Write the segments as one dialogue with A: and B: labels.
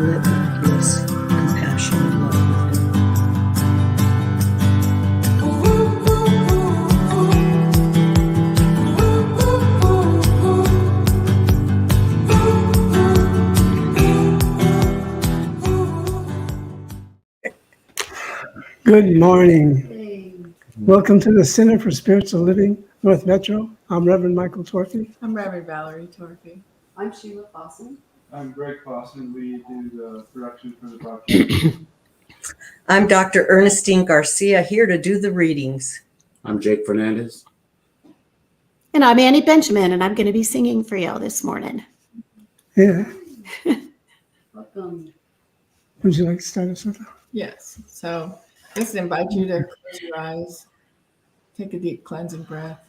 A: lit miraculous compassion and love within.
B: Good morning. Welcome to the Center for Spiritual Living, North Metro. I'm Reverend Michael Torphy.
C: I'm Reverend Valerie Torphy.
D: I'm Sheila Fossen.
E: I'm Greg Fossen. We do the production for the broadcast.
F: I'm Dr. Ernestine Garcia, here to do the readings.
G: I'm Jake Fernandez.
D: And I'm Annie Benjamin, and I'm going to be singing for y'all this morning.
B: Yeah.
D: Welcome.
B: Would you like to start us with?
C: Yes. So just invite you to close your eyes, take a deep cleansing breath.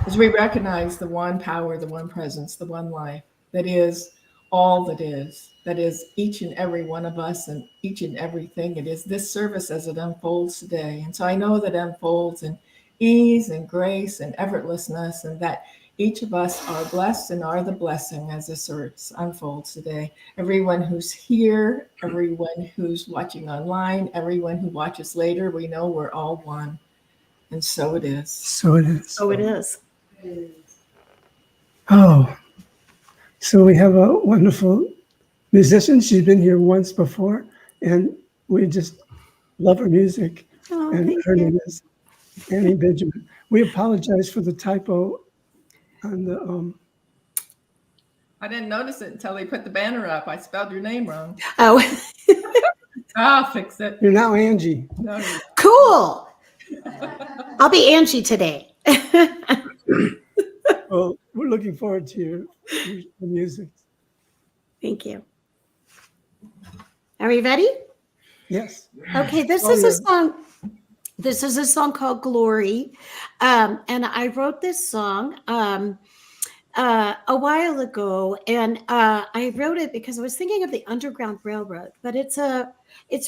C: As we recognize the one power, the one presence, the one life that is all that is each and every one of us and each and everything. It is this service as it unfolds today. And so I know that it unfolds in ease and grace and effortlessness, and that each of us are blessed and are the blessing as this service unfolds today. Everyone who's here, everyone who's watching online, everyone who watches later, we know we're all one. And so it is.
B: So it is.
D: So it is.
B: Oh, so we have a wonderful musician. She's been here once before, and we just love her music.
D: Oh,
B: And
D: thank
B: her
D: you.
B: name is Annie Benjamin. We apologize for the typo on the
C: I didn't notice it until they put the banner up. I spelled your name wrong.
D: Oh,
C: I'll fix it.
B: You're now Angie.
C: No,
D: cool. I'll be Angie today.
B: Well, we're looking forward to your music.
D: Thank you. Are we ready?
B: Yes.
D: Okay, this
B: Oh,
D: is
B: yeah.
D: a song. This is a song called Glory. And I wrote this song a while ago. And I wrote it because I was thinking of the Underground Railroad, but it's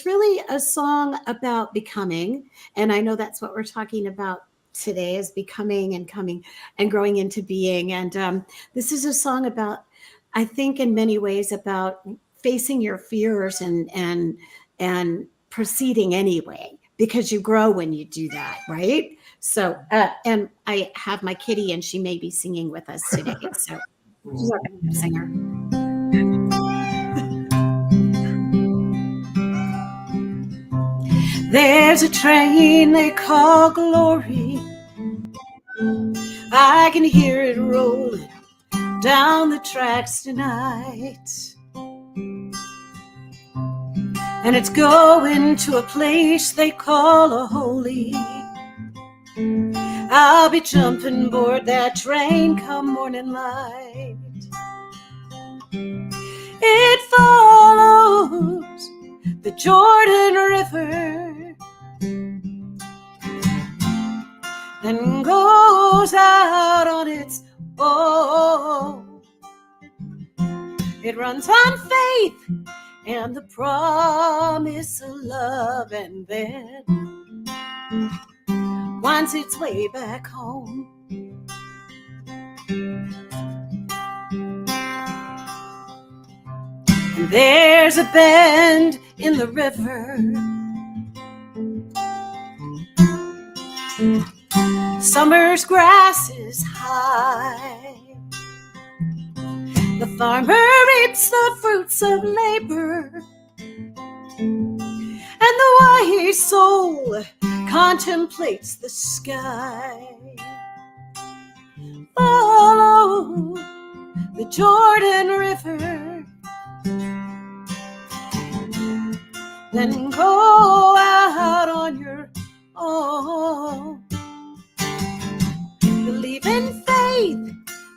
D: really a song about becoming. And I know that's what we're talking about today, is becoming and coming and growing into being. And this is a song about, I think in many ways, about facing your fears and proceeding anyway, because you grow when you do that, right? So, and I have my kitty, and she may be singing with us today. So she's our backup singer. There's a train they call glory. I can hear it rolling down the tracks tonight. And it's going to a place they call a holy. I'll be jumping aboard that train come morning light. It follows the Jordan River and goes out on its own. It runs on faith and the promise of love, and then winds its way back home. And there's a bend in the river. Summer's grass is high. The farmer reaps the fruits of labor, and the wise soul contemplates the sky. Follow the Jordan River, then go out on your own. Believe in faith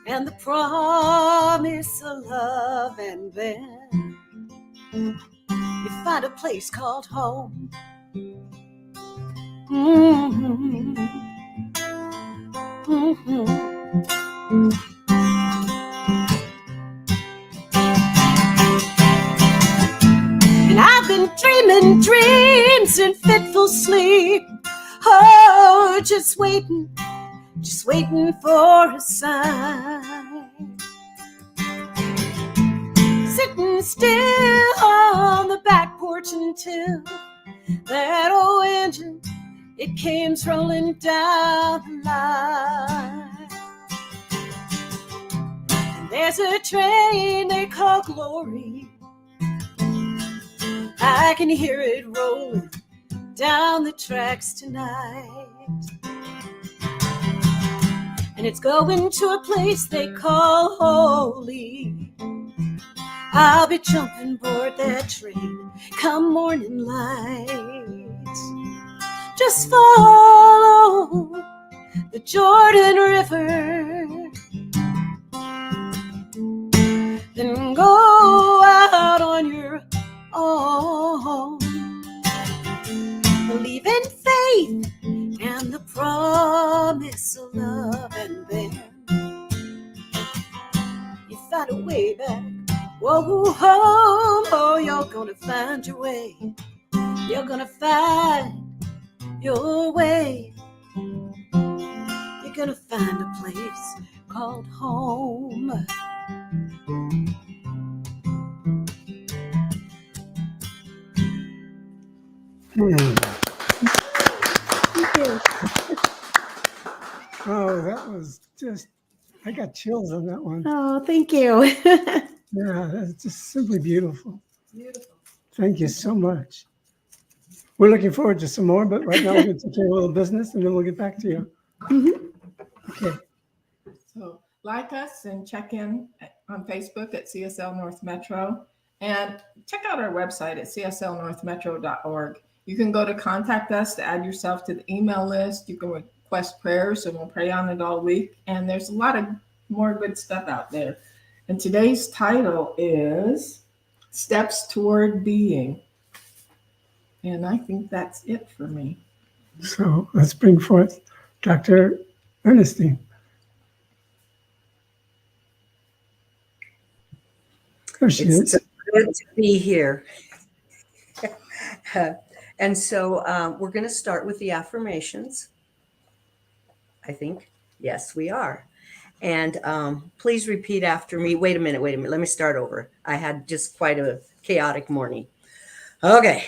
D: and the promise of love, and then you find a place called home. Mm-hmm. Mm-hmm. And I've been dreaming dreams in fitful sleep. Oh, just waiting for a sign. sitting still on the back porch until that old engine, it came rolling down the line. And there's a train they call Glory. I can hear it rolling down the tracks tonight. And it's going to a place they call Holy. I'll be jumping aboard that train come morning light. Just follow the Jordan River, then go out on your own. Believe in faith and the promise of love, and then you find a way back. Whoa, oh, you're gonna find your way. You're gonna find your way. You're gonna find a place called home.
B: Oh, that was just, I got chills on that one.
D: Oh, thank you.
B: Yeah, that's just simply beautiful.
C: Beautiful.
B: Thank you so much. We're looking forward to some more, but right now we're going to take care of a little business and then we'll get back to you. Okay.
C: So like us and check in on Facebook at CSL North Metro, and check out our website at cslnorthmetro.org. You can go to contact us to add yourself to the email list. You can request prayers and we'll pray on it all week. And there's a lot of more good stuff out there. And today's title is Steps Toward Being. And I think that's it for me.
B: So let's bring forth Dr. Ernestine. There she
F: It's
B: is.
F: good to be here. And so we're going to start with the affirmations. I think. Yes, we are. And please repeat after me. Wait a minute. Let me start over. I had just quite a chaotic morning. Okay.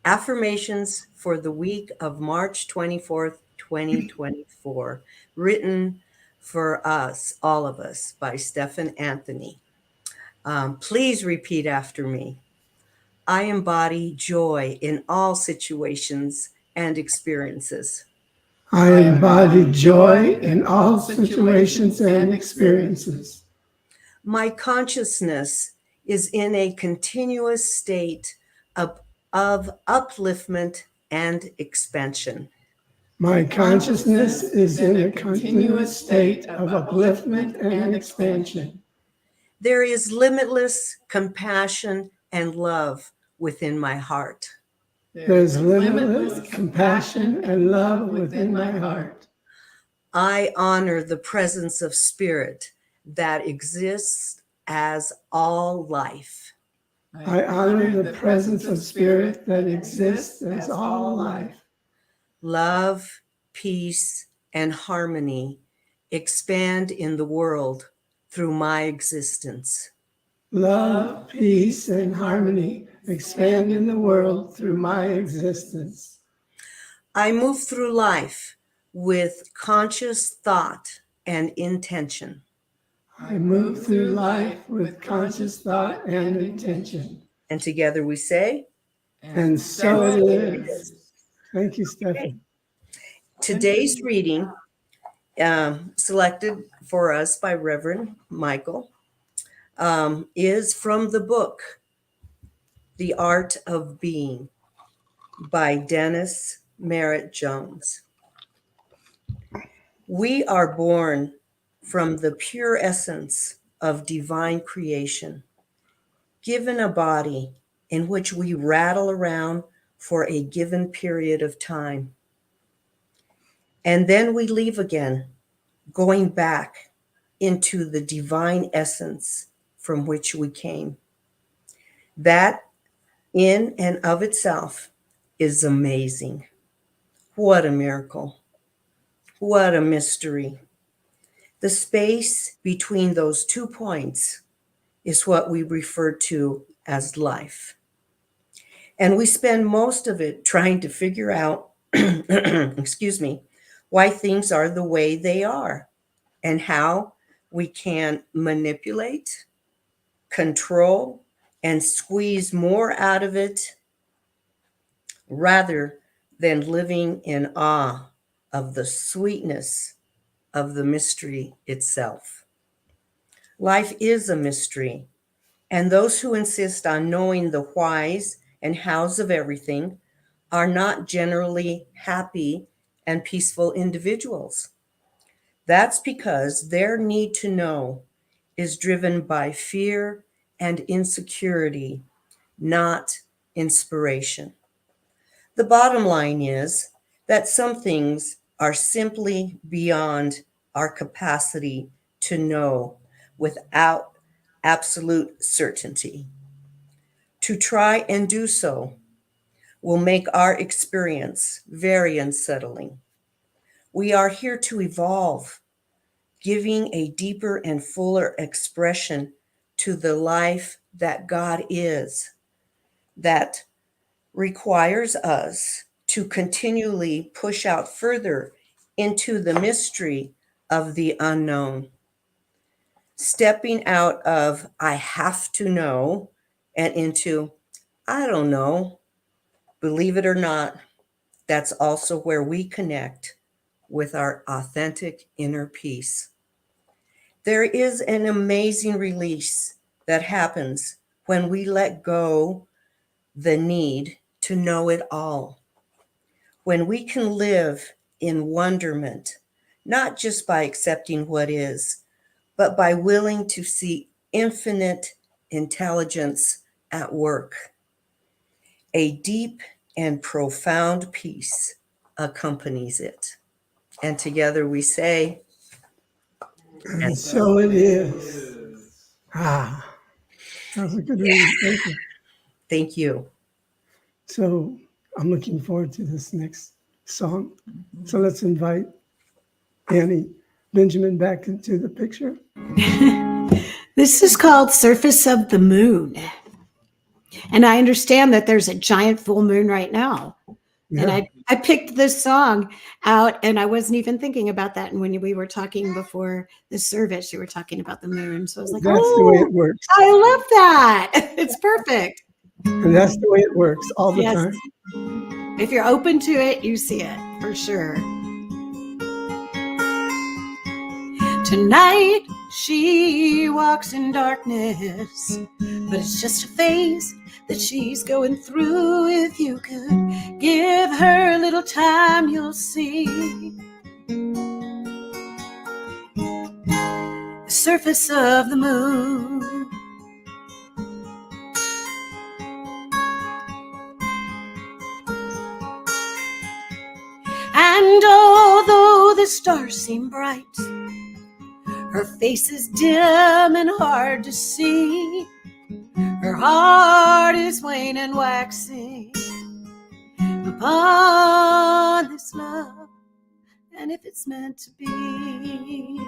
F: Affirmations for the week of March 24th, 2024. Written for us, all of us, by Stephen Anthony. Please repeat after me. I embody joy in all situations and experiences.
B: I embody joy in all situations and experiences.
F: My consciousness is in a continuous state of upliftment and expansion.
B: My consciousness is in a continuous state of upliftment and expansion.
F: There is limitless compassion and love within my heart.
B: There's limitless compassion and love within my heart.
F: I honor the presence of spirit that exists as all life.
B: I honor the presence of spirit that exists as all life.
F: Love, peace, and harmony expand in the world through my existence.
B: Love, peace, and harmony expand in the world through my existence.
F: I move through life with conscious thought and intention.
B: I move through life with conscious thought and intention.
F: And together we say,
B: And so it is. Thank you, Stephanie.
F: today's reading, selected for us by Reverend Michael, is from the book, The Art of Being by Dennis Merritt Jones. We are born from the pure essence of divine creation, given a body in which we rattle around for a given period of time. And then we leave again, going back into the divine essence from which we came. That in and of itself is amazing. What a miracle. What a mystery. The space between those 2 points is what we refer to as life. And we spend most of it trying to figure out, excuse me, why things are the way they are and how we can manipulate, control, and squeeze more out of it rather than living in awe of the sweetness of the mystery itself. Life is a mystery, and those who insist on knowing the whys and hows of everything are not generally happy and peaceful individuals. That's because their need to know is driven by fear and insecurity, not inspiration. The bottom line is that some things are simply beyond our capacity to know without absolute certainty. To try and do so will make our experience very unsettling. We are here to evolve, giving a deeper and fuller expression to the life that God is, that requires us to continually push out further into the mystery of the unknown. Stepping out of I have to know and into I don't know. Believe it or not, that's also where we connect with our authentic inner peace. There is an amazing release that happens when we let go the need to know it all. When we can live in wonderment, not just by accepting what is, but by willing to see infinite intelligence at work. A deep and profound peace accompanies it. And together we say,
B: And so it is. Ah, that was a good reading. Thank you.
F: thank you.
B: So I'm looking forward to this next song. So let's invite Annie Benjamin back into the picture.
D: This is called Surface of the Moon. And I understand that there's a giant full moon right now.
B: Yeah.
D: And I picked this song out, and I wasn't even thinking about that. And when we were talking before the service, you were talking about the moon. So I was like,
B: That's the way
D: oh,
B: it works.
D: I love that. It's perfect.
B: And that's the way it works all the
D: Yes.
B: time.
D: If you're open to it, you see it for sure. Tonight, she walks in darkness, but it's just a phase that she's going through. If you could give her a little time, you'll see the surface of the moon. And although the stars seem bright, her face is dim and hard to see. Her heart is wan and waxing upon this love, and if it's meant to be.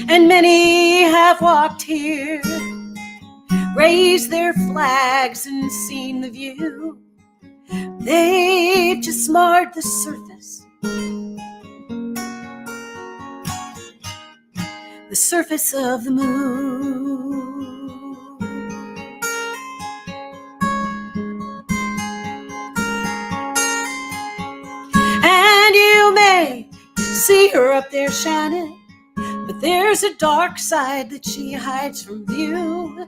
D: And many have walked here, raised their flags and seen the view. They've just marred the surface, the surface of the moon. And you may see her up there shining, but there's a dark side that she hides from view.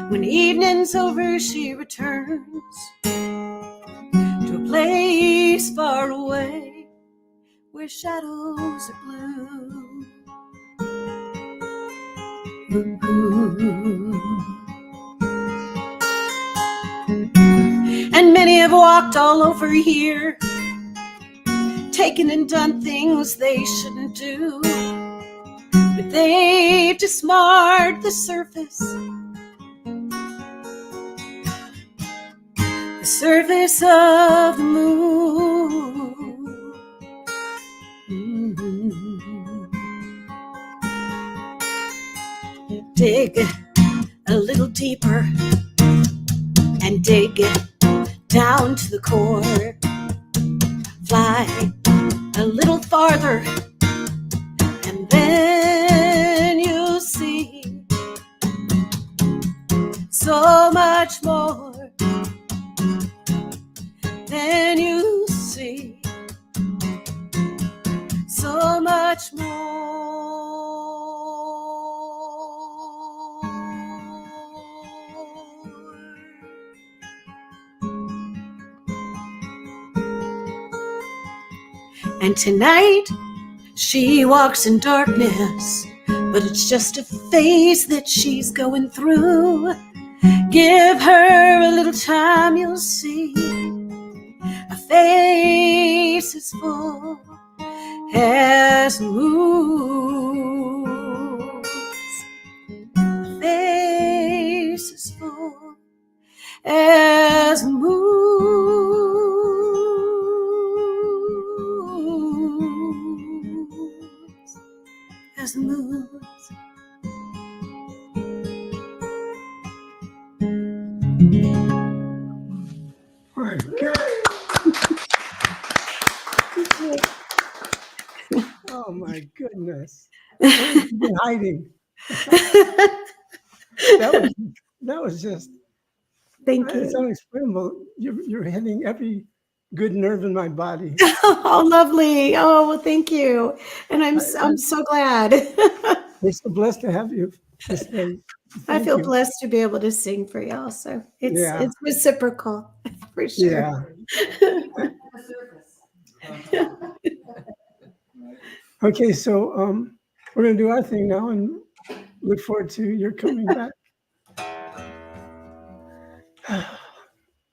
D: When evening's over, she returns to a place far away where shadows are blue. And many have walked all over here, taken and done things they shouldn't do, but they've just marred the surface, the surface of the moon. dig a little deeper and dig down to the core. Fly a little farther, and then you'll see so much more than you see, so much more. And tonight she walks in darkness, but it's just a phase that she's going through. Give her a little time, you'll see a face as full as moons. A face as full as moons. As moons.
B: My God. Oh my goodness. You've been hiding. That was just,
D: Thank
B: it's
D: you.
B: unexplainable. You're hitting every good nerve in my body.
D: Oh, lovely. Oh, well, thank you. And I'm so glad.
B: We're so blessed to have you this day.
D: I
B: Thank
D: feel
B: you.
D: blessed to be able to sing for y'all. So
B: Yeah.
D: it's reciprocal for sure.
B: Yeah. Okay, so we're gonna do our thing now and look forward to your coming back.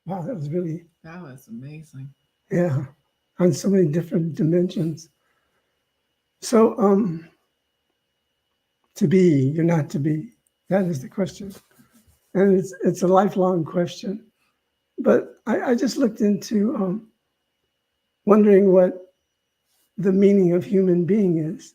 B: Wow, that was really,
C: That was amazing.
B: yeah, on so many different dimensions. So to be, you're not to be, that is the question. And it's a lifelong question. But I just looked into wondering what the meaning of human being is,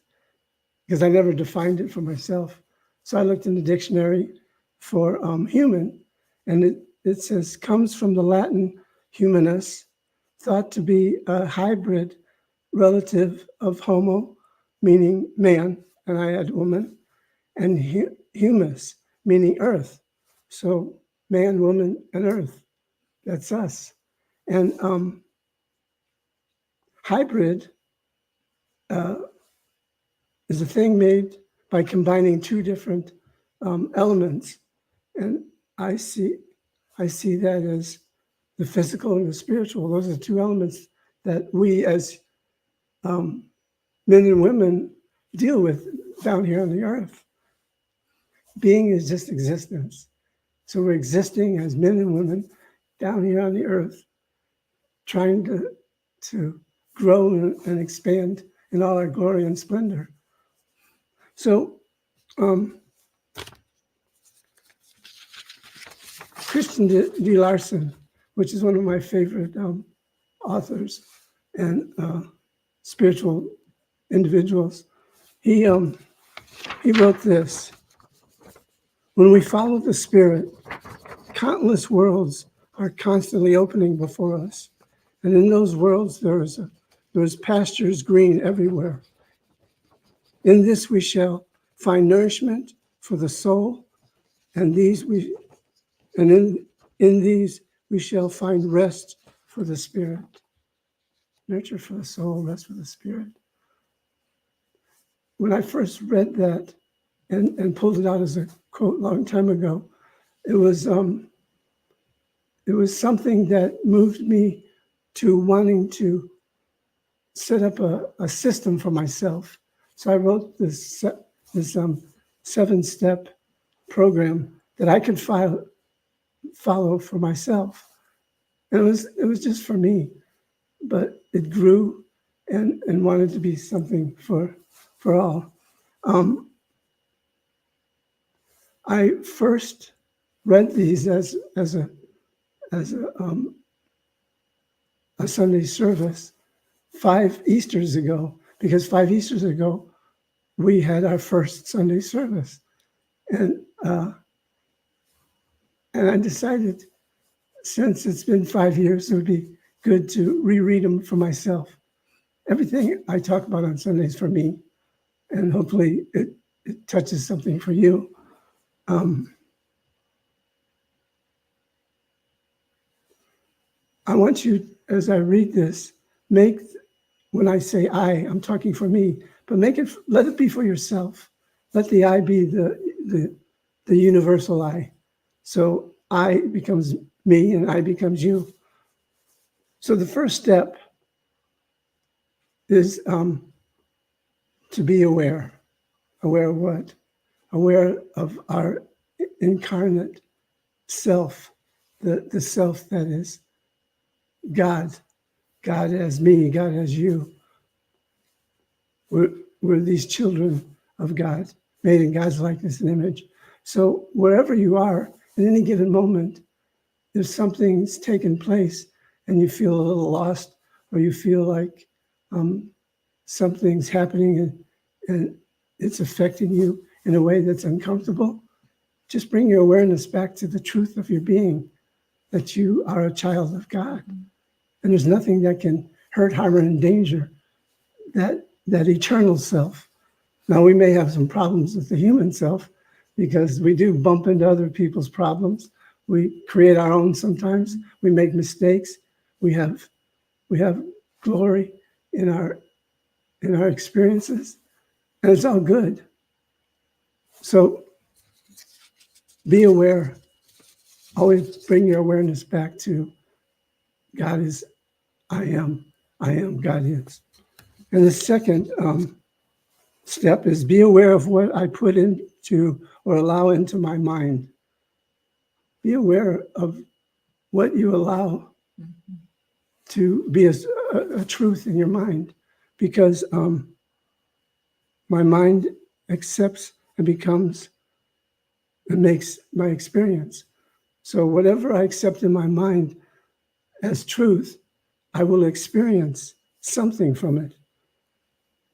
B: because I never defined it for myself. So I looked in the dictionary for human, and it says comes from the Latin humanus, thought to be a hybrid relative of homo, meaning man, and I add woman, and humus, meaning earth. So man, woman, and earth, that's us. And hybrid is a thing made by combining two different elements. And I see that as the physical and the spiritual. Those are the two elements that we as men and women deal with down here on the earth. Being is just existence. So we're existing as men and women down here on the earth, trying to grow and expand in all our glory and splendor. So Christian D. Larson, which is one of my favorite authors and spiritual individuals, he wrote this: when we follow the Spirit, countless worlds are constantly opening before us. And in those worlds, there's pastures green everywhere. In this we shall find nourishment for the soul, and in these we shall find rest for the spirit. Nurture for the soul, rest for the spirit. When I first read that and pulled it out as a quote a long time ago, it was something that moved me to wanting to set up a system for myself. So I wrote this 7-step program that I could follow for myself. And it was just for me, but it grew and wanted to be something for all. I first read these as a Sunday service 5 Easters ago, because 5 Easters ago we had our first Sunday service, and And I decided, since it's been 5 years, it would be good to reread them for myself. Everything I talk about on Sundays for me, and hopefully it touches something for you. I want you, as I read this, when I say I'm talking for me, but let it be for yourself. Let the I be the universal I. So I becomes me and I becomes you. So the first step is to be aware. Aware of what? Aware of our incarnate self, the self that is God. God as me, God as you. We're these children of God, made in God's likeness and image. So wherever you are, at any given moment, if something's taken place and you feel a little lost, or you feel like something's happening and it's affecting you in a way that's uncomfortable, just bring your awareness back to the truth of your being, that you are a child of God. And there's nothing that can hurt, harm, or endanger that eternal self. Now, we may have some problems with the human self because we do bump into other people's problems. We create our own sometimes. We make mistakes. We have glory in our experiences, and it's all good. So be aware. Always bring your awareness back to God is I am, God is. And the second step is be aware of what I put into or allow into my mind. Be aware of what you allow to be a truth in your mind, because my mind accepts and becomes and makes my experience. So whatever I accept in my mind as truth, I will experience something from it.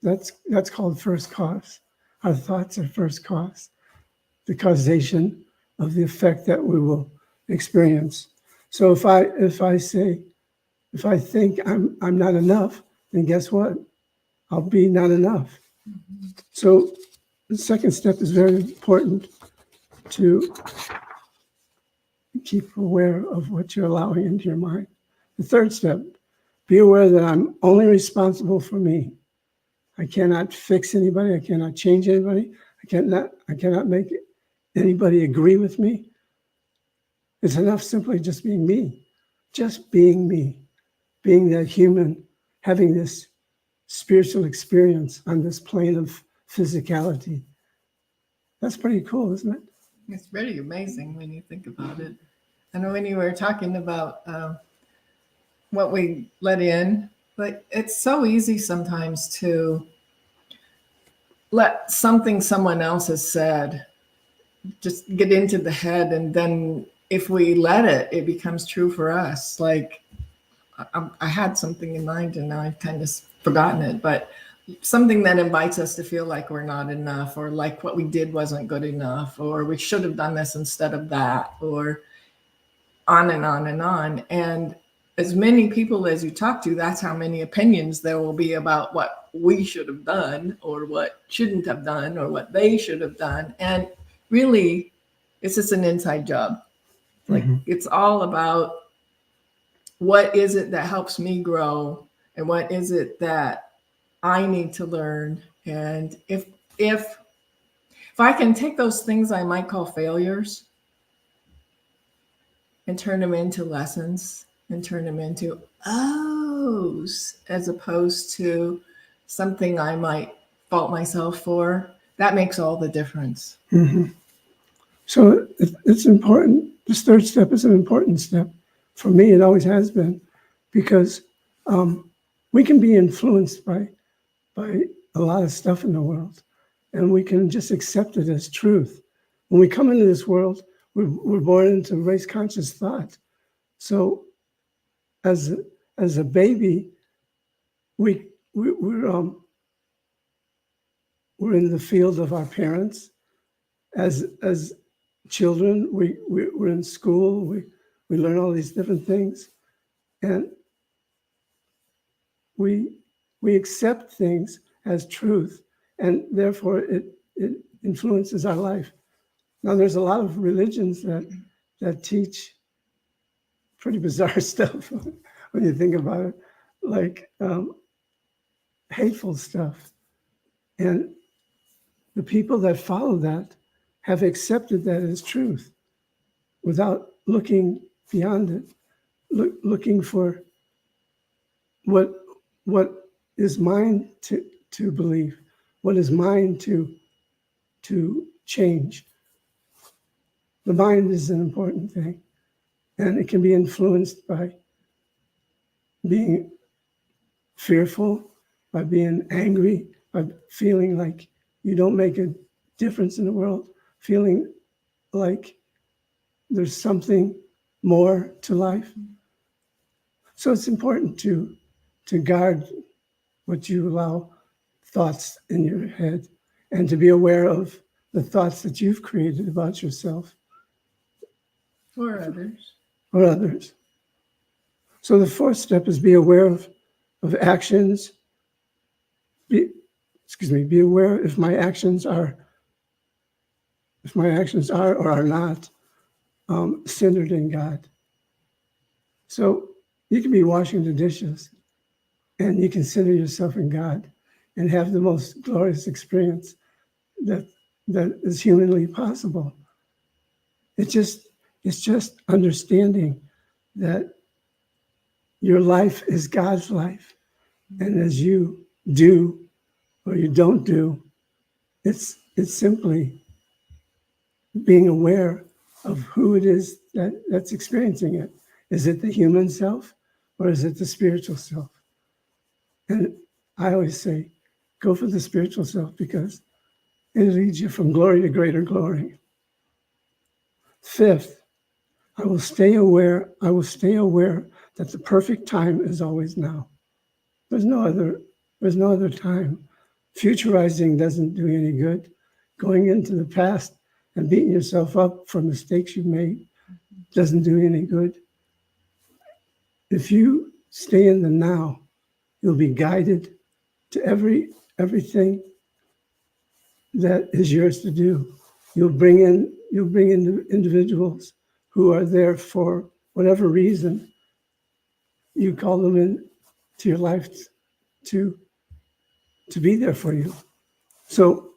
B: That's called first cause. Our thoughts are first cause, the causation of the effect that we will experience. So if I think I'm not enough, then guess what? I'll be not enough. So the second step is very important, to keep aware of what you're allowing into your mind. The third step, be aware that I'm only responsible for me. I cannot fix anybody. I cannot change anybody. I cannot make anybody agree with me. It's enough simply just being me, being that human, having this spiritual experience on this plane of physicality. That's pretty cool, isn't it?
C: It's really amazing when you think about it. I know when you were talking about what we let in, but it's so easy sometimes to let something someone else has said just get into the head, and then if we let it, it becomes true for us. Like I had something in mind and now I've kind of forgotten it, but something that invites us to feel like we're not enough, or like what we did wasn't good enough, or we should have done this instead of that, or on and on and on. And as many people as you talk to, that's how many opinions there will be about what we should have done, or what shouldn't have done, or what they should have done. And really, it's just an inside job. Like it's all about what is it that helps me grow, and what is it that I need to learn. And if I can take those things I might call failures and turn them into lessons, and turn them into O's, as opposed to something I might fault myself for, that makes all the difference.
B: Mm-hmm. So it's important. This third step is an important step. For me, it always has been, because we can be influenced by a lot of stuff in the world, and we can just accept it as truth. When we come into this world, we're born into race conscious thought. So as a baby, we're in the field of our parents. As children, we're in school, we learn all these different things, and we accept things as truth, and therefore it influences our life. Now, there's a lot of religions that teach pretty bizarre stuff when you think about it, like hateful stuff. And the people that follow that have accepted that as truth without looking beyond it, looking for what is mine to believe, what is mine to change. The mind is an important thing, and it can be influenced by being fearful, by being angry, by feeling like you don't make a difference in the world, feeling like there's something more to life. So it's important to guard what you allow thoughts in your head, and to be aware of the thoughts that you've created about yourself
C: Or others.
B: or others. So the fourth step is be aware of actions. Be aware if my actions are or are not centered in God. So you can be washing the dishes and you consider yourself in God and have the most glorious experience that is humanly possible. It's just understanding that your life is God's life. And as you do or you don't do, it's simply being aware of who it is that's experiencing it. Is it the human self or is it the spiritual self? And I always say, go for the spiritual self because it leads you from glory to greater glory. Fifth, I will stay aware that the perfect time is always now. There's no other time. Futurizing doesn't do you any good. Going into the past and beating yourself up for mistakes you made doesn't do you any good. If you stay in the now, you'll be guided to everything that is yours to do. You'll bring in individuals who are there for whatever reason. You call them in to your life to be there for you. So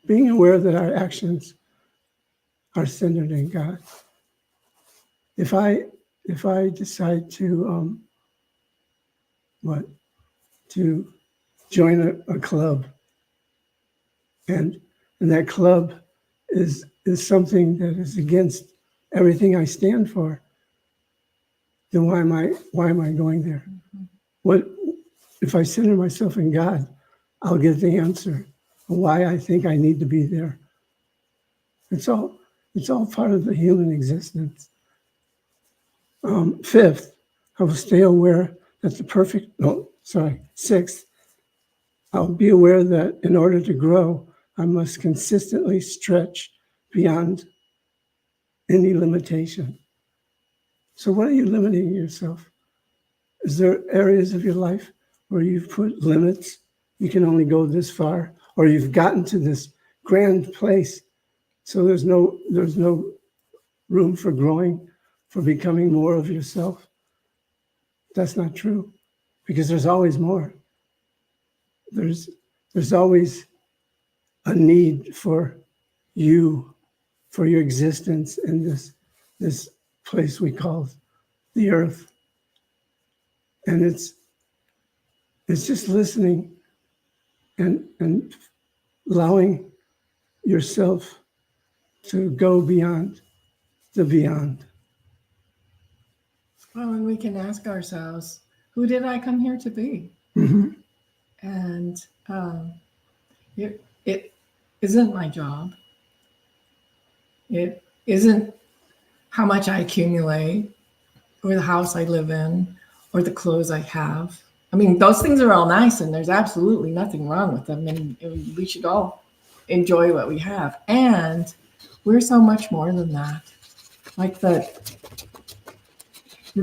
B: being aware that our actions are centered in God. If I decide to join a club, and that club is something that is against everything I stand for, then why am I going there? What if I center myself in God? I'll get the answer why I think I need to be there. It's all part of the human existence. Fifth, I will stay aware that sixth, I'll be aware that in order to grow, I must consistently stretch beyond any limitation. So what are you limiting yourself? Is there areas of your life where you've put limits? You can only go this far, or you've gotten to this grand place, so there's no room for growing, for becoming more of yourself. That's not true, because there's always more. There's always a need for you, for your existence in this place we call the earth. And it's just listening and allowing yourself to go beyond the beyond.
C: Well, and we can ask ourselves, who did I come here to be?
B: Mm-hmm.
C: And it isn't my job. It isn't how much I accumulate, or the house I live in, or the clothes I have. I mean, those things are all nice, and there's absolutely nothing wrong with them. And we should all enjoy what we have. And we're so much more than that. Like the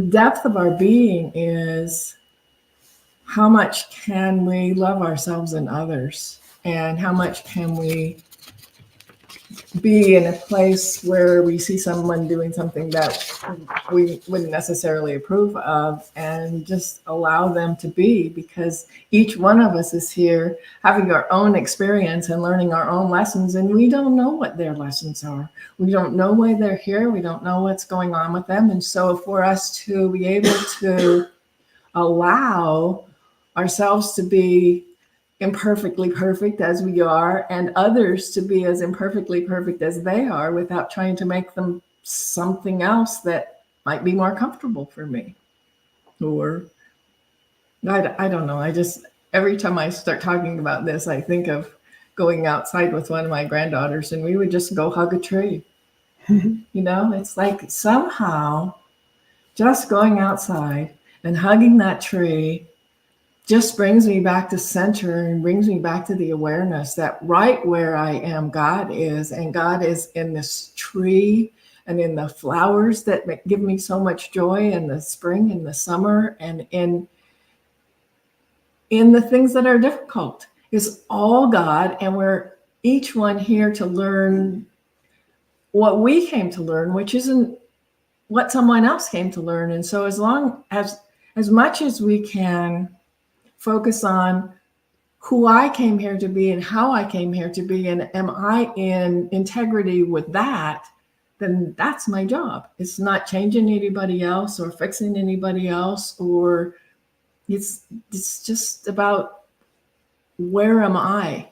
C: depth of our being is how much can we love ourselves and others, and how much can we be in a place where we see someone doing something that we wouldn't necessarily approve of, and just allow them to be, because each one of us is here having our own experience and learning our own lessons, and we don't know what their lessons are. We don't know why they're here. We don't know what's going on with them. And so for us to be able to allow ourselves to be imperfectly perfect as we are, and others to be as imperfectly perfect as they are, without trying to make them something else that might be more comfortable for me. Or I don't know. I just, every time I start talking about this, I think of going outside with one of my granddaughters, and we would just go hug a tree. You know, it's like somehow just going outside and hugging that tree just brings me back to center, and brings me back to the awareness that right where I am, God is, and God is in this tree and in the flowers that give me so much joy, in the spring and the summer, and in the things that are difficult. It's all God, and we're each one here to learn what we came to learn, which isn't what someone else came to learn. And so as much as we can focus on who I came here to be and how I came here to be, and am I in integrity with that, then that's my job. It's not changing anybody else or fixing anybody else, or it's just about where am I,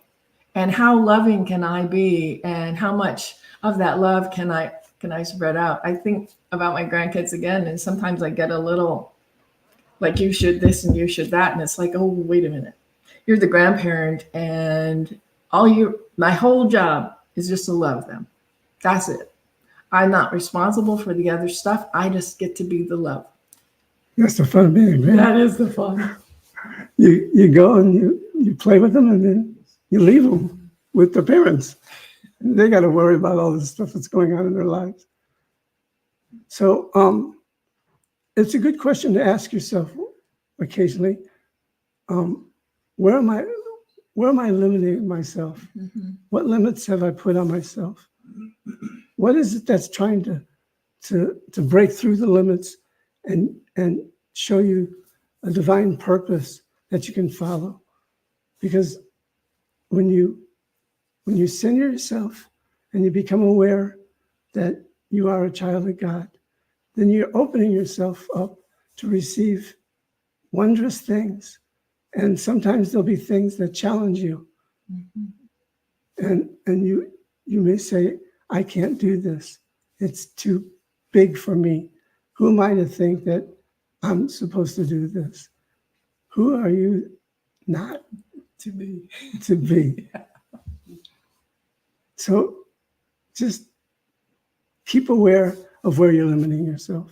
C: and how loving can I be, and how much of that love can I spread out. I think about my grandkids again, and sometimes I get a little like, you should this and you should that. And it's like, oh, wait a minute. You're the grandparent, and my whole job is just to love them. That's it. I'm not responsible for the other stuff. I just get to be the love.
B: That's the fun of being a grandparent.
C: That is the fun.
B: You go and you play with them, and then you leave them with their parents. They got to worry about all the stuff that's going on in their lives. So it's a good question to ask yourself occasionally. Where am I limiting myself?
C: Mm-hmm.
B: What limits have I put on myself? What is it that's trying to break through the limits and show you a divine purpose that you can follow? Because when you center yourself and you become aware that you are a child of God, then you're opening yourself up to receive wondrous things. And sometimes there'll be things that challenge you. Mm-hmm. And you may say, I can't do this. It's too big for me. Who am I to think that I'm supposed to do this? Who are you not
C: To be.
B: to be? So just keep aware of where you're limiting yourself.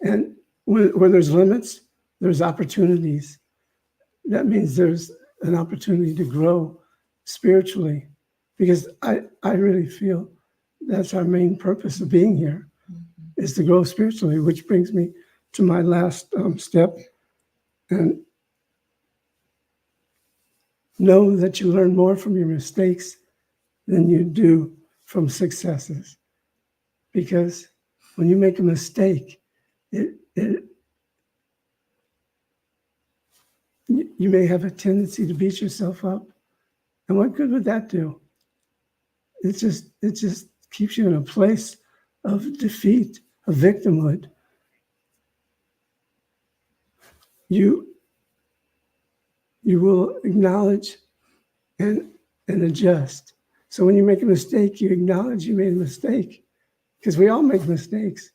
B: And where there's limits, there's opportunities. That means there's an opportunity to grow spiritually, because I really feel that's our main purpose of being here, is to grow spiritually, which brings me to my last step. And know that you learn more from your mistakes than you do from successes. Because when you make a mistake, you may have a tendency to beat yourself up. And what good would that do? It just keeps you in a place of defeat, of victimhood. You will acknowledge and adjust. So when you make a mistake, you acknowledge you made a mistake, because we all make mistakes.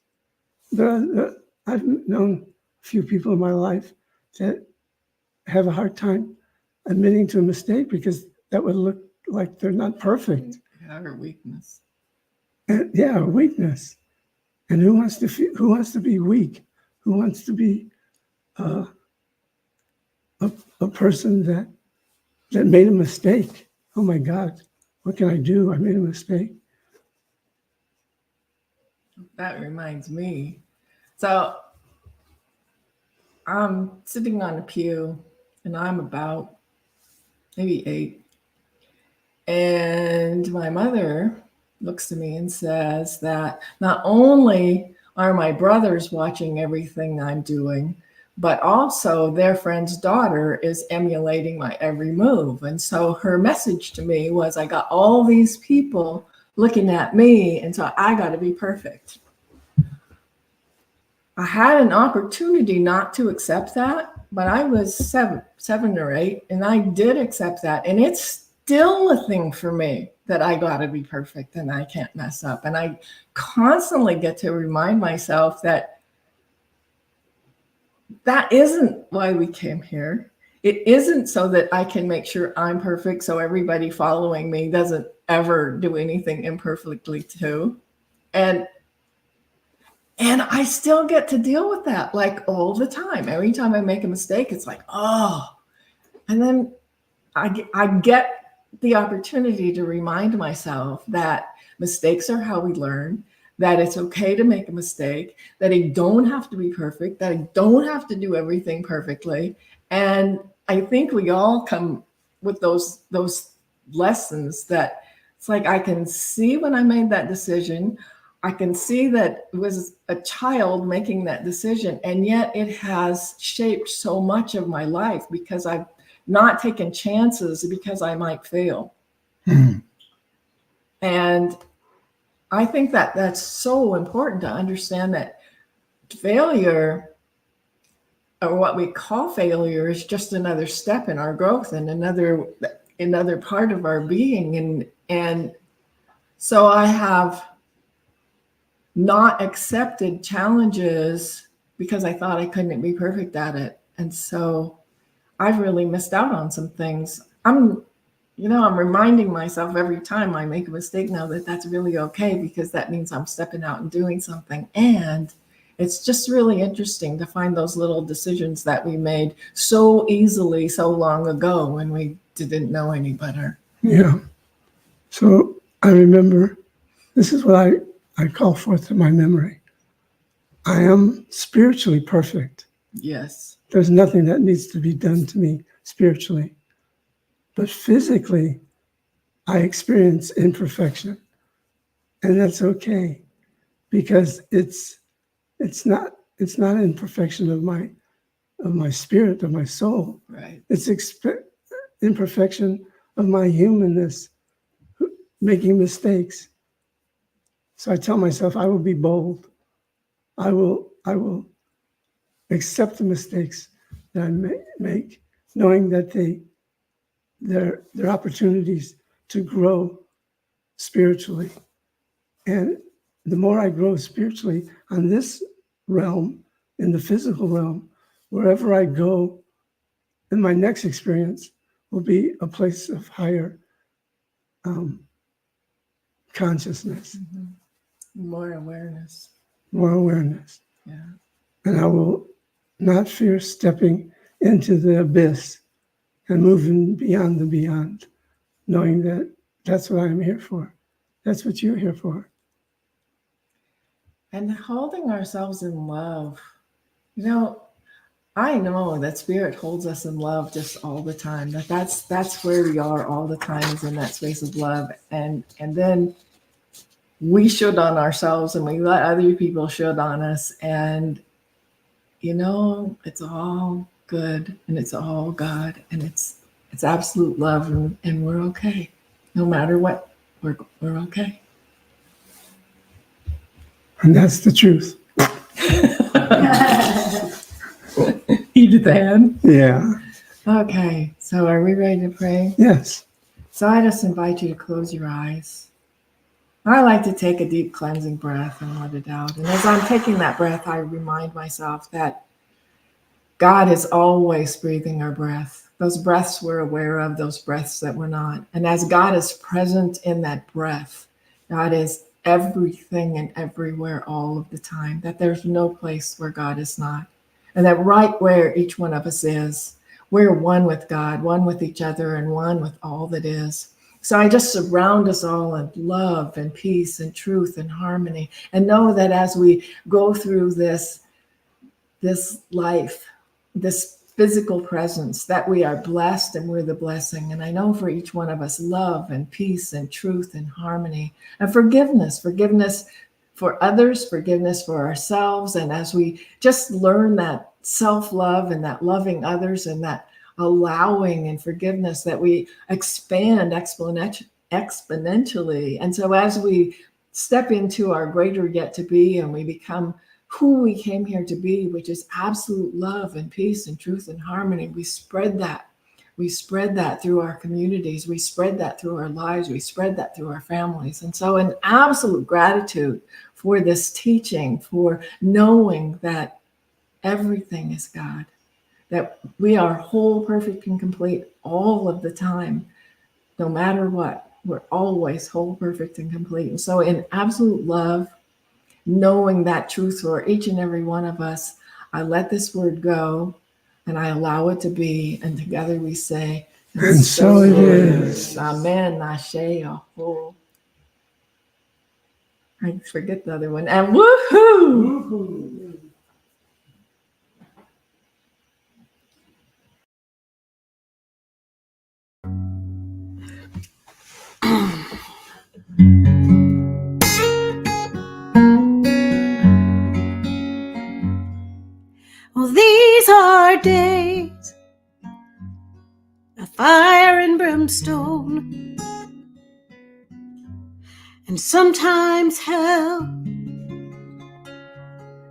B: I've known a few people in my life that have a hard time admitting to a mistake, because that would look like they're not perfect.
C: Our weakness.
B: And, yeah, a weakness. And who wants to be weak? Who wants to be a person that made a mistake? Oh my God, what can I do? I made a mistake.
C: That reminds me. So I'm sitting on a pew and I'm about maybe 8. And my mother looks to me and says that not only are my brothers watching everything I'm doing, but also their friend's daughter is emulating my every move. And so her message to me was, I got all these people looking at me, and so I got to be perfect. I had an opportunity not to accept that, but I was seven or 8, and I did accept that. And it's still a thing for me that I got to be perfect and I can't mess up. And I constantly get to remind myself that that isn't why we came here. It isn't so that I can make sure I'm perfect so everybody following me doesn't ever do anything imperfectly too. And I still get to deal with that like all the time. Every time I make a mistake, it's like, oh. And then I get the opportunity to remind myself that mistakes are how we learn, that it's okay to make a mistake, that I don't have to be perfect, that I don't have to do everything perfectly. And I think we all come with those lessons that it's like, I can see when I made that decision, I can see that it was a child making that decision, and yet it has shaped so much of my life because I've not taken chances because I might fail. And I think that that's so important to understand that failure, or what we call failure, is just another step in our growth and another part of our being. And so I have not accepted challenges because I thought I couldn't be perfect at it. And so I've really missed out on some things. I'm reminding myself every time I make a mistake now that that's really okay, because that means I'm stepping out and doing something. And it's just really interesting to find those little decisions that we made so easily so long ago when we didn't know any better.
B: Yeah. So I remember, this is what I call forth to my memory. I am spiritually perfect.
C: Yes.
B: There's nothing that needs to be done to me spiritually. But physically, I experience imperfection. And that's okay, because it's not imperfection of my spirit, of my soul.
C: Right.
B: It's imperfection of my humanness, making mistakes. So I tell myself, I will be bold. I will accept the mistakes that I make, knowing that they're opportunities to grow spiritually. And the more I grow spiritually on this realm, in the physical realm, wherever I go, in my next experience will be a place of higher consciousness,
C: More awareness.
B: more awareness.
C: Yeah.
B: And I will not fear stepping into the abyss and moving beyond the beyond, knowing that that's what I'm here for. That's what you're here for.
C: And holding ourselves in love. I know that spirit holds us in love just all the time. That's where we are all the time, is in that space of love. And then we should on ourselves, and we let other people should on us. And it's all good, and it's all God, and it's absolute love, and we're okay. No matter what, we're okay.
B: And that's the truth.
C: Edith Ann.
B: Yeah.
C: Okay, so are we ready to pray?
B: Yes.
C: So I just invite you to close your eyes. I like to take a deep cleansing breath and let it out. And as I'm taking that breath, I remind myself that God is always breathing our breath. Those breaths we're aware of, those breaths that we're not. And as God is present in that breath, God is everything and everywhere all of the time, that there's no place where God is not. And that right where each one of us is, we're one with God, one with each other, and one with all that is. So I just surround us all in love and peace and truth and harmony, and know that as we go through this life, this physical presence, that we are blessed and we're the blessing. And I know for each one of us, love and peace and truth and harmony and forgiveness for others, forgiveness for ourselves. And as we just learn that self-love and that loving others and that allowing and forgiveness, that we expand exponentially. And so as we step into our greater yet to be, and we become who we came here to be, which is absolute love and peace and truth and harmony, we spread that. We spread that through our communities. We spread that through our lives. We spread that through our families. And so in absolute gratitude for this teaching, for knowing that everything is God, that we are whole, perfect, and complete all of the time, no matter what. We're always whole, perfect, and complete. And so in absolute love, knowing that truth for each and every one of us, I let this word go and I allow it to be. And together we say,
B: And so it is.
C: Amen. Ashe, Aho. I forget the other one. And woohoo!
D: Well, these are days of fire and brimstone, and sometimes hell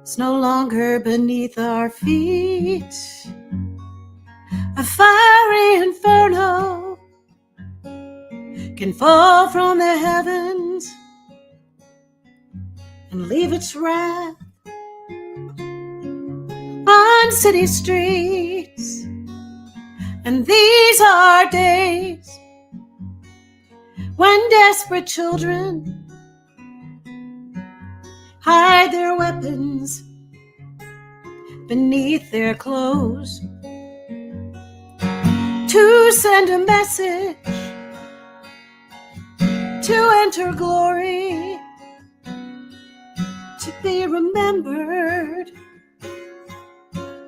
D: is no longer beneath our feet. A fiery inferno can fall from the heavens and leave its wrath on city streets. And these are days when desperate children hide their weapons beneath their clothes to send a message to enter glory, to be remembered,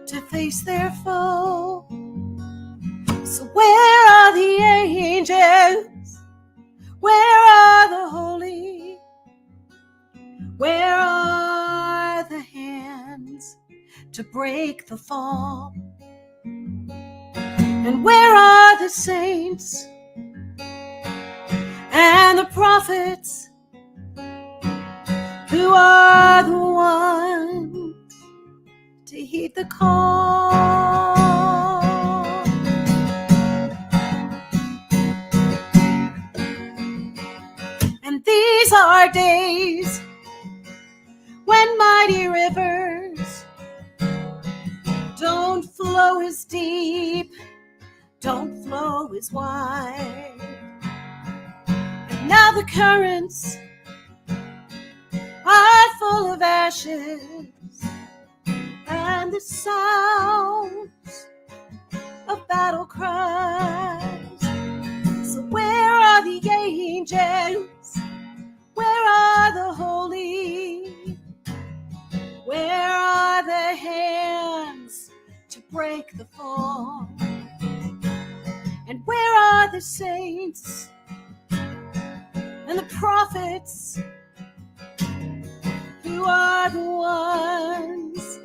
D: to face their foe. So where are the angels? Where are the holy? Where are the hands to break the fall? And where are the saints and the prophets who are the ones to heed the call? And these are days when mighty rivers don't flow as deep, don't flow as wide. And now the currents are full of ashes, and the sounds of battle cries. So where are the angels? Where are the holy? Where are the hands to break the fall? And where are the saints and the prophets who are the ones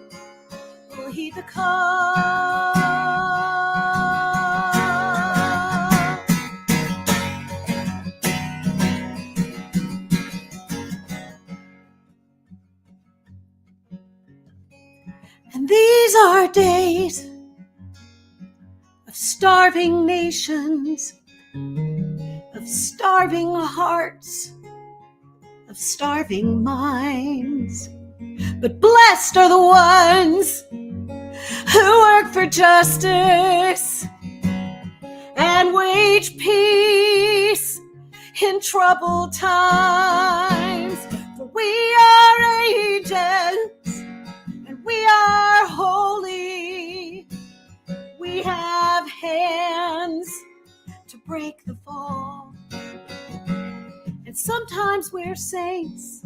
D: who will heed the call? And these are days of starving nations, of starving hearts, of starving minds. But blessed are the ones who work for justice and wage peace in troubled times. For we are angels and we are holy. We have hands to break the fall. sometimes we're saints,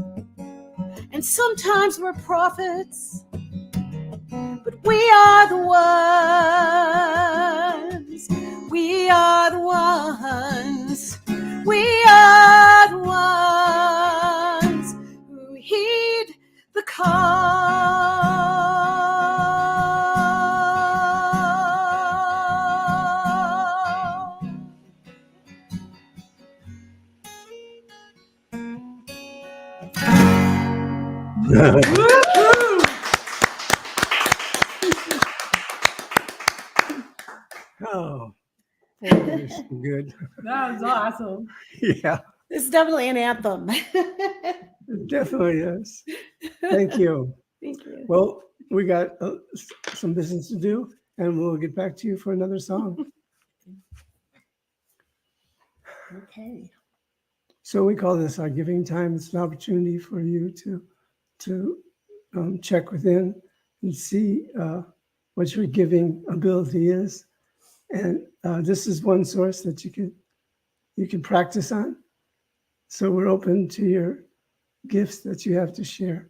D: and sometimes we're prophets, but we are the ones. We are the ones. We are the ones who heed the call.
B: Oh, boy, that is so good.
C: That was awesome.
B: Yeah,
D: It's definitely an anthem.
B: it definitely is. Thank you.
D: Thank you.
B: Well, we got some business to do, and we'll get back to you for another song.
C: Okay.
B: So we call this our giving time. It's an opportunity for you to check within and see what your giving ability is. And this is one source that you can practice on. So we're open to your gifts that you have to share,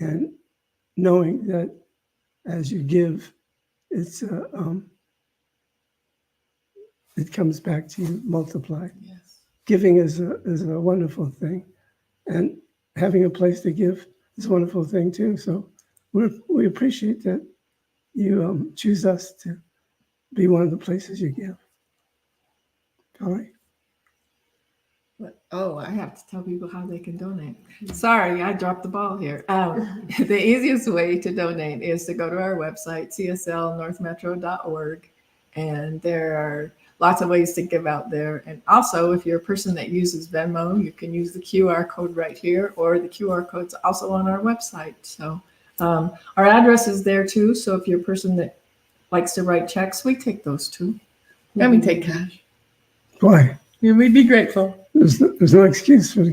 B: and knowing that as you give, it comes back to you multiplied.
C: Yes.
B: Giving is a wonderful thing, and having a place to give is a wonderful thing too. So we appreciate that you choose us to be one of the places you give. All right.
C: Oh, I have to tell people how they can donate. Sorry, I dropped the ball here. The easiest way to donate is to go to our website, cslnorthmetro.org, and there are lots of ways to give out there. And also, if you're a person that uses Venmo, you can use the QR code right here, or the QR code's also on our website. So our address is there too. So if you're a person that likes to write checks, we take those too. And we take cash.
B: Boy,
C: And we'd be grateful.
B: there's no excuse for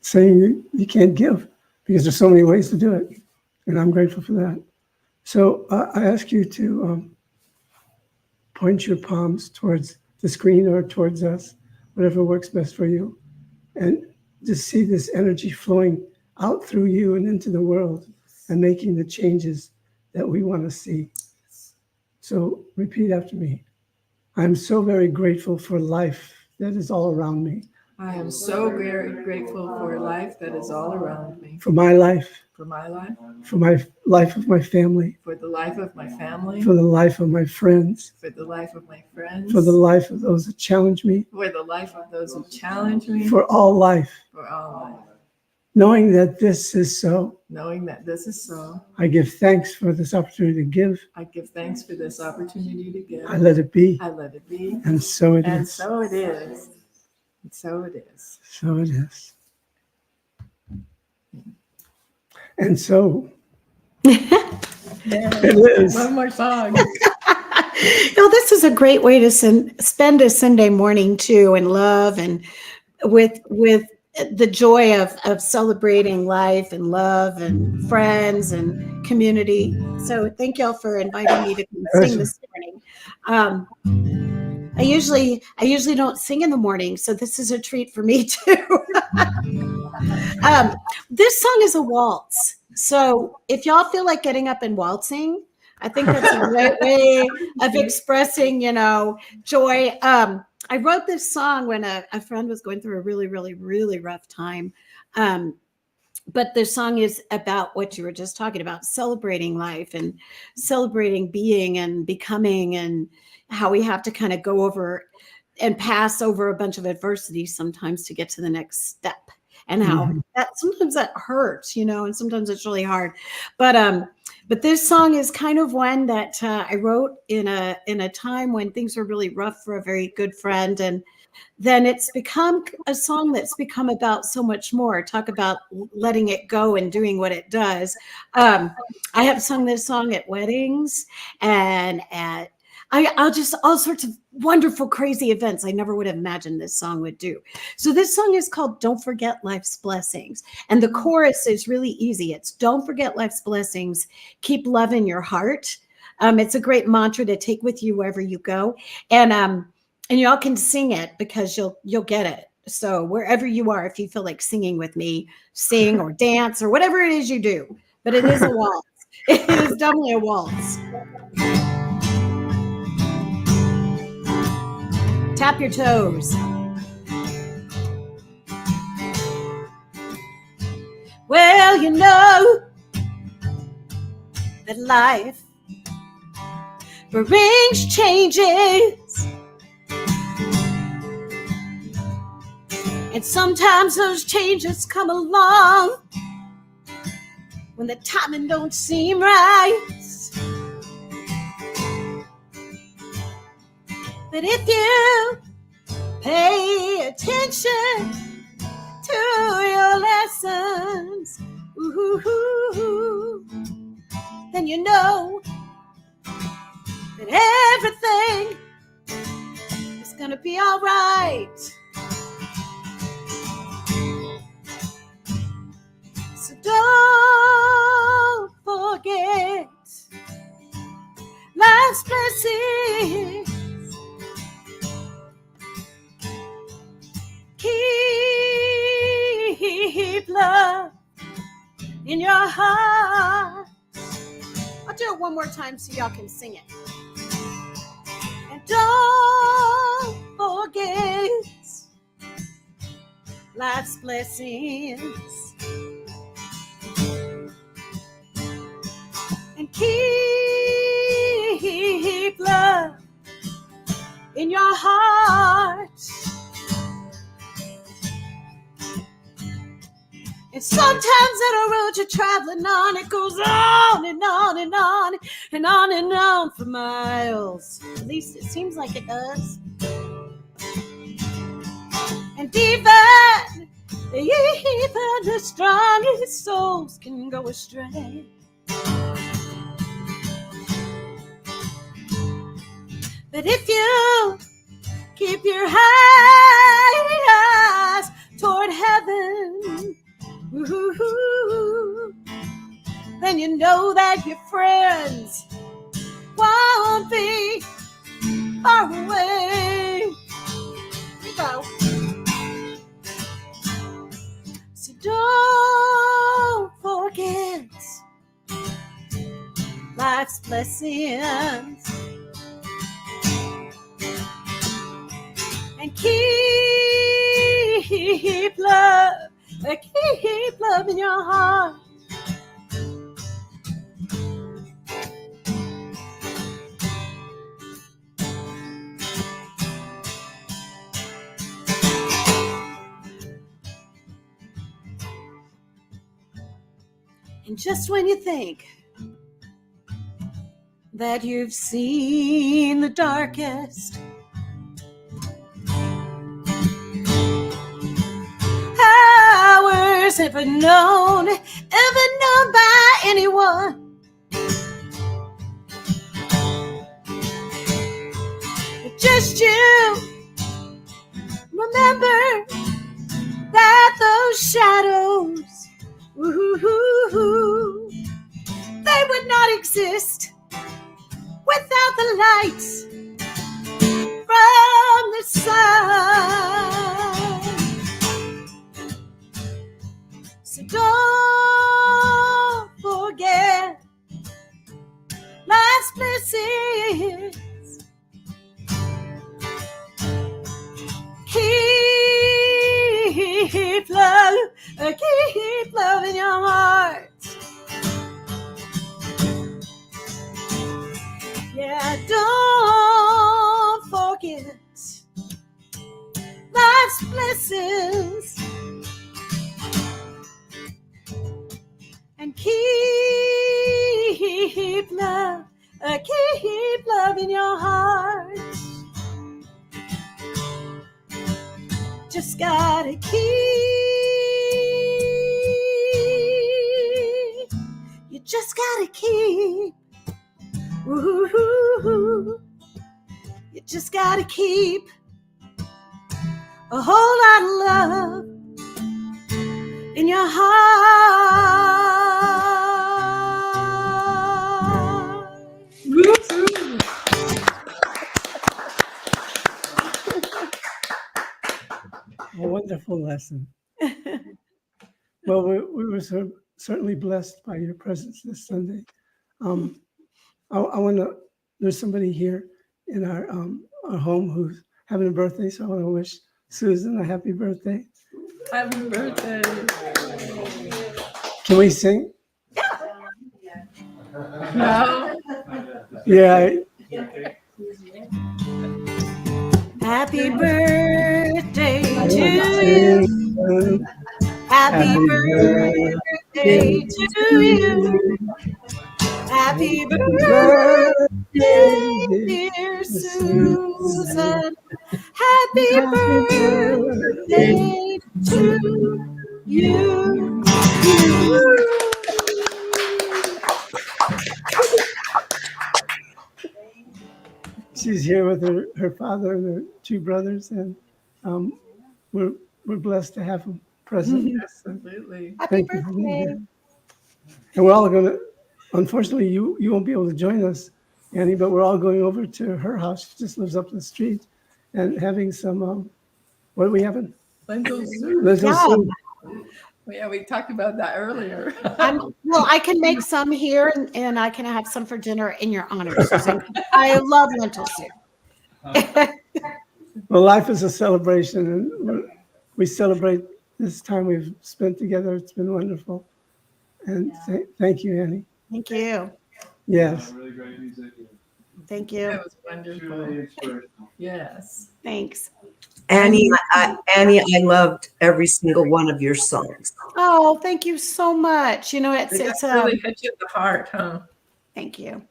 B: saying you can't give, because there's so many ways to do it, and I'm grateful for that. So I ask you to point your palms towards the screen or towards us, whatever works best for you, and just see this energy flowing out through you and into the world and making the changes that we want to see. So repeat after me. I'm so very grateful for life that is all around me,
C: I am so very grateful for life that is all around me,
B: for my life,
C: for my life,
B: for my life of my family,
C: for the life of my family,
B: for the life of my friends,
C: for the life of my friends,
B: for the life of those that challenge me,
C: for the life of those who challenge me,
B: for all life.
C: for all life.
B: Knowing that this is so,
C: Knowing that this is so,
B: I give thanks for this opportunity to give.
C: I give thanks for this opportunity to give.
B: I let it be,
C: I let it be,
B: and so it
C: and
B: is.
C: so it is. And so it is.
B: So it is. And so it is.
C: One more song.
D: This is a great way to spend a Sunday morning too, in love and with the joy of celebrating life and love and friends and community. So thank y'all for inviting me to sing this morning. I usually don't sing in the morning, so this is a treat for me too. This song is a waltz. So if y'all feel like getting up and waltzing, I think that's a great way of expressing, joy. I wrote this song when a friend was going through a really, really, really rough time. But the song is about what you were just talking about, celebrating life and celebrating being and becoming, and how we have to kind of go over and pass over a bunch of adversity sometimes to get to the next step, and how that sometimes that hurts, and sometimes it's really hard. But this song is kind of one that I wrote in a time when things were really rough for a very good friend, and then it's become a song that's become about so much more. Talk about letting it go and doing what it does. I have sung this song at weddings and at I'll just all sorts of wonderful, crazy events I never would have imagined this song would do. So this song is called Don't Forget Life's Blessings. And the chorus is really easy. It's don't forget life's blessings. Keep love in your heart. It's a great mantra to take with you wherever you go. And y'all can sing it because you'll get it. So wherever you are, if you feel like singing with me, sing or dance or whatever it is you do, but it is a waltz. It is definitely a waltz. Tap your toes. Well, you know that life brings changes, and sometimes those changes come along when the timing don't seem right. But if you pay attention to your lessons, ooh, then you know that everything is gonna be all right. So don't forget life's blessings. Keep love in your heart. I'll do it one more time so y'all can sing it. And don't forget life's blessings. And keep love in your heart. And sometimes that road you're traveling on, it goes on and on and on and on and on for miles. At least it seems like it does. And even the strongest souls can go astray. But if you keep your eyes toward heaven, ooh, then you know that your friends won't be far away. Here you go. So don't forget life's blessings. And keep love in your heart. And just when you think that you've seen the darkest hours ever known by anyone, but just you remember that those shadows, ooh, they would not exist without the lights from the sun. So don't forget life's blessings. Keep love in your heart. Yeah, don't forget life's blessings. And keep love in your heart. Just gotta you just gotta keep, ooh, you just gotta keep a whole lot of love in your heart.
B: Well, wonderful lesson. Well, we were certainly blessed by your presence this Sunday. I want to, there's somebody here in our home who's having a birthday, so I want to wish Susan a happy birthday.
C: Happy birthday.
B: Can we sing?
C: No.
B: Yeah.
D: Happy birthday to you. Happy birthday to you. Happy birthday, dear Susan. Happy birthday to you.
B: She's here with her father and her two brothers, and we're blessed to have them present. Yes, and
C: Absolutely.
D: Happy
B: thank you for being
D: birthday.
B: here. And we're all going to, unfortunately, you won't be able to join us, Annie, but we're all going over to her house. She just lives up the street, and having some, what are we having?
C: Lentil soup.
B: Lentil
D: Yeah.
B: soup.
C: Yeah, we talked about that earlier.
D: Well, I can make some here and I can have some for dinner in your honor, Susan. I love lentil soup.
B: Well, life is a celebration, and we celebrate this time we've spent together. It's been wonderful. And thank you, Annie.
D: Thank you.
B: Yes.
E: Really great music.
D: Thank
C: That
D: you.
C: was wonderful.
E: Truly inspirational.
C: Yes.
D: Thanks.
F: Annie, Annie, I loved every single one of your songs.
D: Oh, thank you so much. You know, it's
C: That really hit you at the heart, huh?
D: thank you.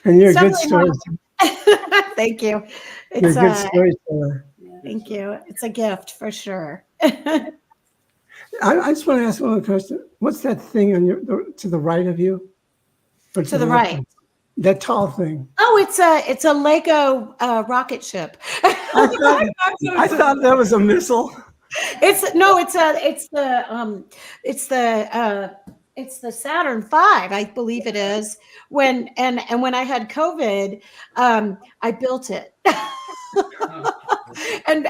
B: And you're a good
D: Certainly
B: storyteller.
D: Thank you.
B: You're
D: It's
B: a good storyteller.
D: thank you. It's a gift for sure.
B: I just want to ask one question. What's that thing on to the right of you? Or
D: To the
B: left?
D: right.
B: That tall thing.
D: Oh, it's a Lego rocket ship.
B: I thought that was a missile.
D: It's the Saturn V, I believe it is. When I had COVID, I built it. and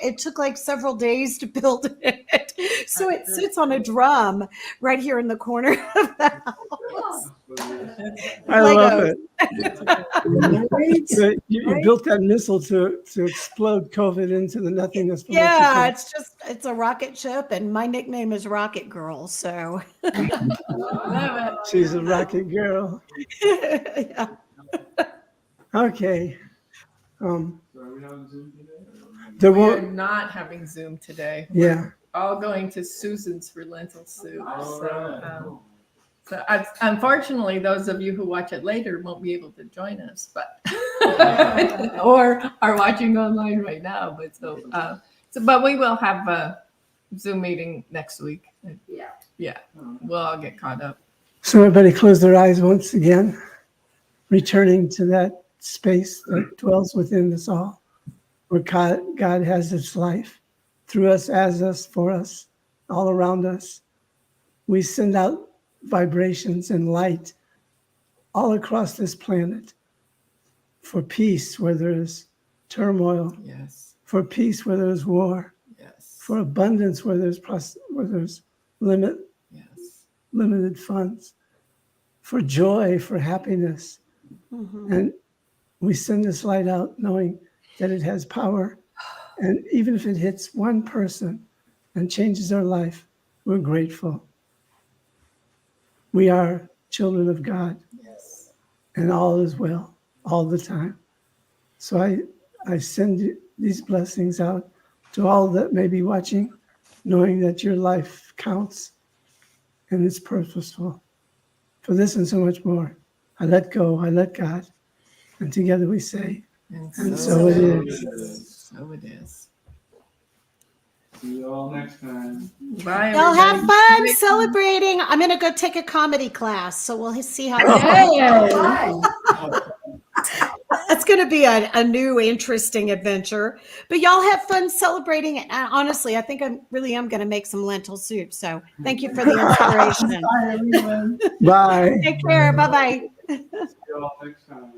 D: it took like several days to build it. So it sits on a drum right here in the corner of the house.
B: I love
D: Legos.
B: it. So you built that missile to explode COVID into the nothingness. from which it
D: Yeah,
B: came.
D: it's a rocket ship, and my nickname is Rocket Girl. So
C: Love
B: She's a rocket girl.
D: yeah.
B: Okay.
E: So are we having Zoom today?
B: There
C: it. We are
B: won't.
C: not having Zoom today.
B: Yeah.
C: All going to Susan's for lentil soup.
E: All
C: So,
E: right, cool.
C: unfortunately, those of you who watch it later won't be able to join us, but or are watching online right now. But we will have a Zoom meeting next week. Yeah, we'll all get caught up.
B: So everybody close their eyes once again, returning to that space that dwells within us all, where God has its life through us, as us, for us, all around us. We send out vibrations and light all across this planet for peace where there's turmoil,
C: Yes,
B: for peace where there's war,
C: yes,
B: for abundance where there's limited funds, for joy, for happiness.
D: Mhm.
B: And we send this light out knowing that it has power. And even if it hits one person and changes their life, we're grateful. We are children of God,
C: yes.
B: and all is well all the time. So I send these blessings out to all that may be watching, knowing that your life counts and it's purposeful. For this and so much more, I let go, I let God, and together we say, and so it is.
C: So it is.
E: See you all next time.
C: Bye.
D: Y'all have
C: everybody.
D: fun celebrating. I'm gonna go take a comedy class, so we'll see how that's gonna be a new interesting adventure. But y'all have fun celebrating. And honestly, I think I really am gonna make some lentil soup. So thank you for the inspiration.
C: Bye, everyone.
B: Bye.
D: Take care. Bye bye.
E: See you all next time.